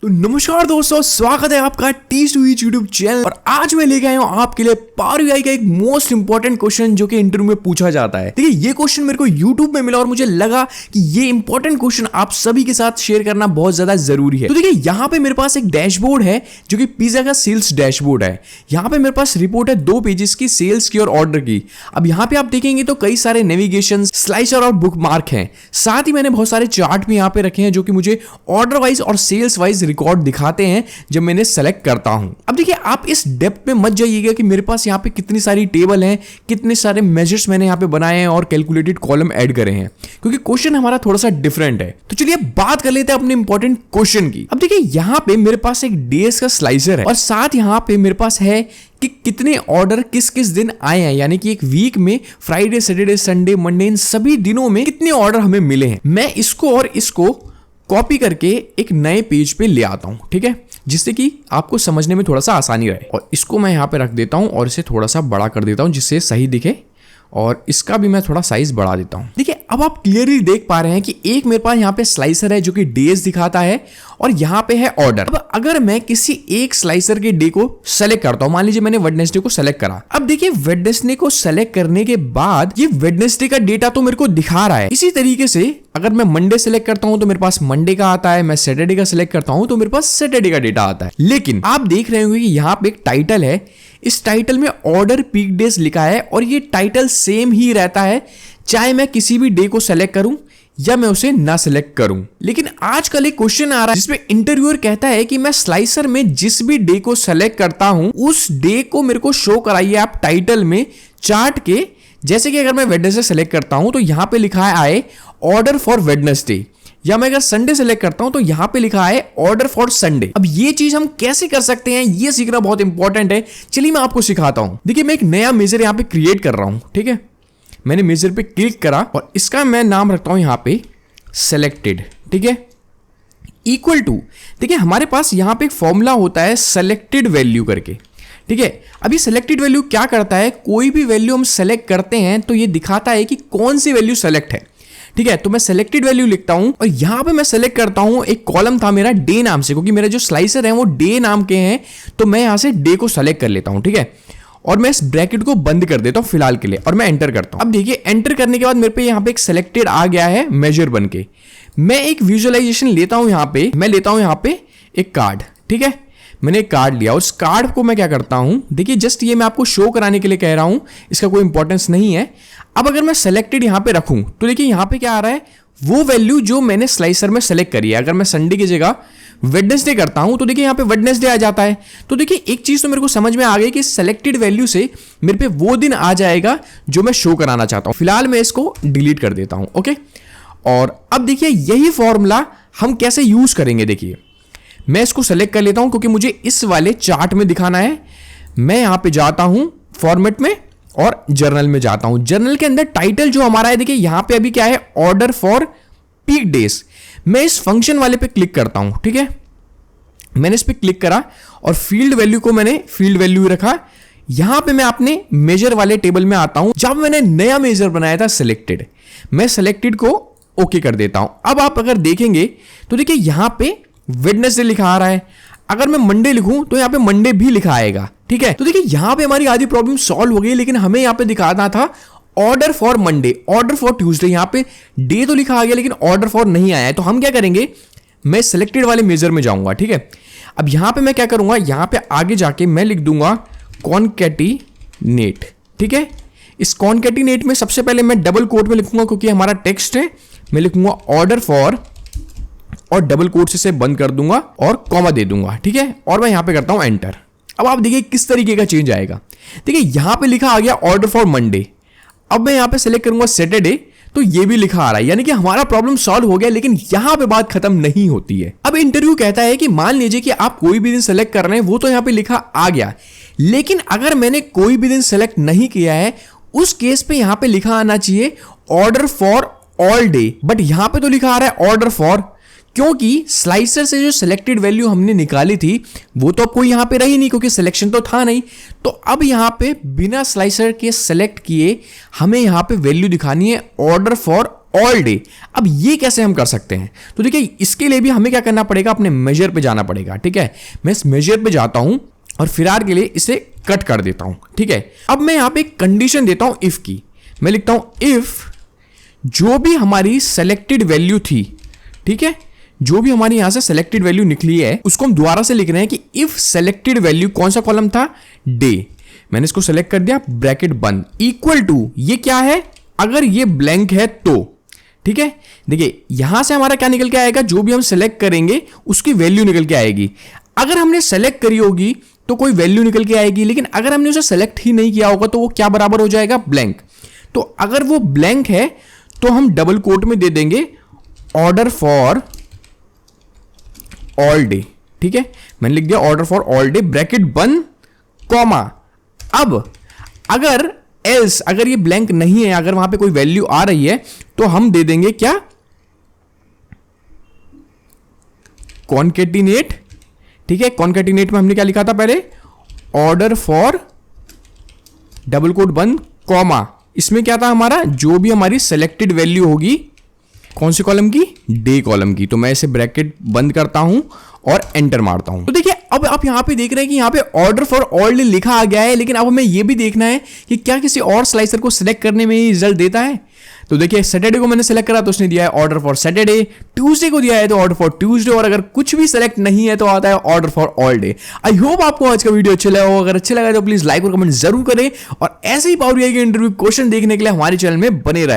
तो नमस्कार दोस्तों, स्वागत है आपका टी2ईच यूट्यूब चैनल। और आज मैं लेके आया हूँ आपके लिए पावर बीआई का एक मोस्ट इंपॉर्टेंट क्वेश्चन जो कि इंटरव्यू में पूछा जाता है। देखिए, ये क्वेश्चन मेरे को यूट्यूब में मिला और मुझे लगा कि ये इंपॉर्टेंट क्वेश्चन आप सभी के साथ शेयर करना बहुत ज्यादा जरूरी है। तो देखिए, यहाँ पे मेरे पास एक डैशबोर्ड है जो कि पिज्जा का सेल्स डैशबोर्ड है। यहाँ पे मेरे पास रिपोर्ट है 2 पेजेस की, सेल्स की और ऑर्डर की। अब यहाँ पे आप देखेंगे तो कई सारे नेविगेशन, स्लाइसर और बुक मार्क हैं। साथ ही मैंने बहुत सारे चार्ट भी यहाँ पे रखे हैं जो कि मुझे ऑर्डर वाइज और सेल्स वाइज रिकॉर्ड दिखाते हैं जब मैंने सेलेक्ट करता हूं। अब देखिए, आप इस डेप्थ में मत जाइएगा कि मेरे पास यहाँ पे कितनी सारी टेबल हैं, कितने सारे मेजर्स मैंने यहाँ पे बनाए हैं और कैलकुलेटेड कॉलम ऐड करे हैं, क्योंकि क्वेश्चन हमारा थोड़ा सा डिफरेंट है। तो चलिए बात कर लेते हैं अपने इंपॉर्टेंट क्वेश्चन की। अब देखिए, यहाँ पे मेरे पास एक डेज का स्लाइसर है और साथ यहाँ पे मेरे पास है कि कितने ऑर्डर किस किस दिन आए हैं, यानी कि एक वीक में फ्राइडे, सैटरडे, संडे, मंडे, इन सभी दिनों में कितने ऑर्डर हमें मिले हैं। मैं इसको और इसको कॉपी करके एक नए पेज पे ले आता हूं, ठीक है, जिससे कि आपको समझने में थोड़ा सा आसानी रहे। और इसको मैं यहां पे रख देता हूं और इसे थोड़ा सा बड़ा कर देता हूं जिससे सही दिखे, और इसका भी मैं थोड़ा साइज बढ़ा देता हूं। देखिए, अब आप क्लियरली देख पा रहे हैं कि एक मेरे पास यहाँ पे स्लाइसर है जो कि डेज दिखाता है और यहाँ पे है ऑर्डर। अब अगर मैं किसी एक स्लाइसर के डे को सेलेक्ट करता हूं, मान लीजिए मैंने वेडनेसडे को सेलेक्ट करा। अब देखिए, वेडनेसडे को सेलेक्ट करने के बाद ये वेडनेसडे का डेटा तो मेरे को दिखा रहा है। इसी तरीके से अगर मैं मंडे सेलेक्ट करता हूं तो मेरे पास मंडे का आता है, मैं सैटरडे का सेलेक्ट करता हूं तो मेरे पास सैटरडे का डेटा आता है। लेकिन आप देख रहे होंगे कि यहाँ पे एक टाइटल है, इस टाइटल में ऑर्डर पीक डेज लिखा है और ये टाइटल सेम ही रहता है चाहे मैं किसी भी डे को सेलेक्ट करूं या मैं उसे ना सेलेक्ट करूं। लेकिन आजकल एक क्वेश्चन आ रहा है जिसमें इंटरव्यूअर कहता है कि मैं स्लाइसर में जिस भी डे को सेलेक्ट करता हूं उस डे को मेरे को शो कराइए आप टाइटल में चार्ट के। जैसे कि अगर मैं वेडनेसडे सेलेक्ट करता हूं तो यहां पे लिखा है ऑर्डर फॉर वेडनेसडे, या मैं अगर संडे सेलेक्ट करता हूं तो यहां पे लिखा है ऑर्डर फॉर संडे। अब ये चीज हम कैसे कर सकते हैं, ये सीखना बहुत इंपॉर्टेंट है। चलिए मैं आपको सिखाता हूं। देखिए, मैं एक नया मेजर यहां पे क्रिएट कर रहा हूं, ठीक है। मैंने मेजर पे क्लिक करा और इसका मैं नाम रखता हूं यहां पे सेलेक्टेड, ठीक है, इक्वल टू। देखिए, हमारे पास यहां पे एक फॉर्मूला होता है सेलेक्टेड वैल्यू करके, ठीक है। अभी सेलेक्टेड वैल्यू क्या करता है, कोई भी वैल्यू हम सेलेक्ट करते हैं तो ये दिखाता है कि कौन सी वैल्यू सेलेक्ट है, ठीक है। तो मैं सेलेक्टेड वैल्यू लिखता हूं और यहां पे मैं सेलेक्ट करता हूं, एक कॉलम था मेरा डे नाम से, क्योंकि मेरे जो स्लाइसर है वो डे नाम के हैं, तो मैं यहां से डे को सेलेक्ट कर लेता हूं, ठीक है। और मैं इस ब्रैकेट को बंद कर देता हूं फिलहाल के लिए और मैं एंटर करता हूं। अब देखिए, एंटर करने के बाद मेरे पे यहां पे एक सेलेक्टेड आ गया है मेजर बन के। मैं एक विजुअलाइजेशन लेता हूं, यहां पे मैं लेता हूं यहां पे एक कार्ड, ठीक है। मैंने एक कार्ड लिया, उस कार्ड को मैं क्या करता हूं, देखिए जस्ट ये मैं आपको शो कराने के लिए कह रहा हूं, इसका कोई इंपॉर्टेंस नहीं है। अब अगर मैं सेलेक्टेड यहां पे रखूं तो देखिए यहां पे क्या आ रहा है, वो वैल्यू जो मैंने स्लाइसर में सेलेक्ट करी है। अगर मैं संडे की जगह वेडनेसडे करता हूं तो देखिए यहां पे वेडनेसडे आ जाता है। तो देखिए, एक चीज तो मेरे को समझ में आ गई कि सेलेक्टेड वैल्यू से मेरे पे वो दिन आ जाएगा जो मैं शो कराना चाहता हूं। फिलहाल मैं इसको डिलीट कर देता हूं, ओके। और अब देखिए, यही फॉर्मूला हम कैसे यूज करेंगे। देखिए, मैं इसको सेलेक्ट कर लेता हूं क्योंकि मुझे इस वाले चार्ट में दिखाना है। मैं यहां पे जाता हूं फॉर्मेट में और जर्नल में जाता हूं। जर्नल के अंदर टाइटल जो हमारा है, देखिए यहां पे अभी क्या है, ऑर्डर फॉर पीक डेज। मैं इस फंक्शन वाले पे क्लिक करता हूं, ठीक है। मैंने इस पे क्लिक करा और फील्ड वैल्यू को मैंने फील्ड वैल्यू रखा। यहां पे मैं अपने मेजर वाले टेबल में आता हूं। जब मैंने नया मेजर बनाया था सेलेक्टेड, मैं सेलेक्टेड को ओके कर देता हूं। अब आप अगर देखेंगे तो देखिए यहां पे वेडनेसडे लिखा आ रहा है। अगर मैं मंडे लिखूं तो यहां पे मंडे भी लिखा आएगा, ठीक है। तो देखिए, यहां पे हमारी आधी प्रॉब्लम सॉल्व हो गई, लेकिन हमें यहां पे दिखाना था order for Monday, order for Tuesday. यहां पे डे तो लिखा आ गया लेकिन ऑर्डर फॉर नहीं आया है। तो हम क्या करेंगे, मैं सिलेक्टेड वाले मेजर में जाऊंगा, ठीक है। अब यहां पे मैं क्या करूंगा, यहां पे आगे जाके मैं लिख दूंगा कॉन्कैटिनेट, ठीक है। इस कॉन्कैटिनेट में सबसे पहले मैं डबल कोट में लिखूंगा क्योंकि हमारा टेक्स्ट है। मैं लिखूंगा ऑर्डर फॉर और डबल कोट से बंद कर दूंगा और कॉमा दे दूंगा, ठीक है। और मैं यहां पे करता हूं एंटर। अब आप देखिए किस तरीके का चेंज आएगा। देखिए, यहां पे लिखा आ गया ऑर्डर फॉर मंडे। अब मैं यहां पे सेलेक्ट करूंगा सैटरडे तो ये भी लिखा आ रहा है, यानी कि हमारा प्रॉब्लम सॉल्व हो गया। लेकिन यहां पे बात खत्म नहीं होती है। अब इंटरव्यू कहता है कि मान लीजिए कि आप कोई भी दिन सेलेक्ट कर रहे हैं, वो तो यहां पे लिखा आ गया, लेकिन अगर मैंने कोई भी दिन सेलेक्ट नहीं किया है उस केस पे यहां पे लिखा आना चाहिए order for all day. But यहां पे तो लिखा आ रहा है ऑर्डर फॉर, क्योंकि स्लाइसर से जो सिलेक्टेड वैल्यू हमने निकाली थी वो तो कोई यहां पे रही नहीं क्योंकि सिलेक्शन तो था नहीं। तो अब यहां पे बिना स्लाइसर के सेलेक्ट किए हमें यहां पे वैल्यू दिखानी है ऑर्डर फॉर ऑल डे। अब ये कैसे हम कर सकते हैं? तो देखिए इसके लिए भी हमें क्या करना पड़ेगा, अपने मेजर पे जाना पड़ेगा। ठीक है, मैं इस मेजर पे जाता हूं और फिलहाल के लिए इसे कट कर देता हूं। ठीक है, अब मैं यहां पे एक कंडीशन देता हूं इफ की। मैं लिखता हूं इफ जो भी हमारी सेलेक्टेड वैल्यू थी, ठीक है, जो भी हमारी यहां से सेलेक्टेड वैल्यू निकली है उसको हम दोबारा से लिख रहे हैं कि इफ सेलेक्टेड वैल्यू, कौन सा कॉलम था, डे। मैंने इसको सेलेक्ट कर दिया, ब्रैकेट बंद, इक्वल टू, ये क्या है, अगर ये ब्लैंक है तो। ठीक है, देखिए यहां से हमारा क्या निकल के आएगा, जो भी हम सेलेक्ट करेंगे उसकी वैल्यू निकल के आएगी। अगर हमने सेलेक्ट करी होगी तो कोई वैल्यू निकल के आएगी, लेकिन अगर हमने उसे सेलेक्ट ही नहीं किया होगा तो वो क्या बराबर हो जाएगा, ब्लैंक। तो अगर वो ब्लैंक है तो हम डबल कोट में दे देंगे ऑर्डर फॉर ऑल डे। ठीक है, मैंने लिख दिया order for all day, bracket बंद, कॉमा। अब अगर एल्स, अगर ये ब्लैंक नहीं है, अगर वहां पे कोई वैल्यू आ रही है तो हम दे देंगे क्या, कॉन्केटिनेट। ठीक है, कॉन्केटिनेट में हमने क्या लिखा था पहले, ऑर्डर फॉर डबल कोट बंद, कॉमा। इसमें क्या था हमारा, जो भी हमारी सेलेक्टेड वैल्यू होगी, कौन सी कॉलम की, डे कॉलम की। तो मैं इसे ब्रैकेट बंद करता हूं और एंटर मारता हूं। तो देखिए अब आप यहां पे देख रहे हैं कि यहां पे ऑर्डर फॉर ऑल डे लिखा आ गया है, लेकिन अब हमें यह भी देखना है कि क्या किसी और स्लाइसर को सिलेक्ट करने में ही रिजल्ट देता है। तो देखिए सैटरडे को मैंने सेलेक्ट करा तो उसने दिया है ऑर्डर फॉर सैटरडे, ट्यूसडे को दिया है तो ऑर्डर फॉर ट्यूसडे, और अगर कुछ भी सेलेक्ट नहीं है तो आता है order for all day. I hope आपको आज का वीडियो अच्छा लगा हो। अगर अच्छा लगा तो प्लीज लाइक और कमेंट जरूर करें, और ऐसे ही पावर BI के इंटरव्यू क्वेश्चन देखने के लिए हमारे चैनल में बने रहे।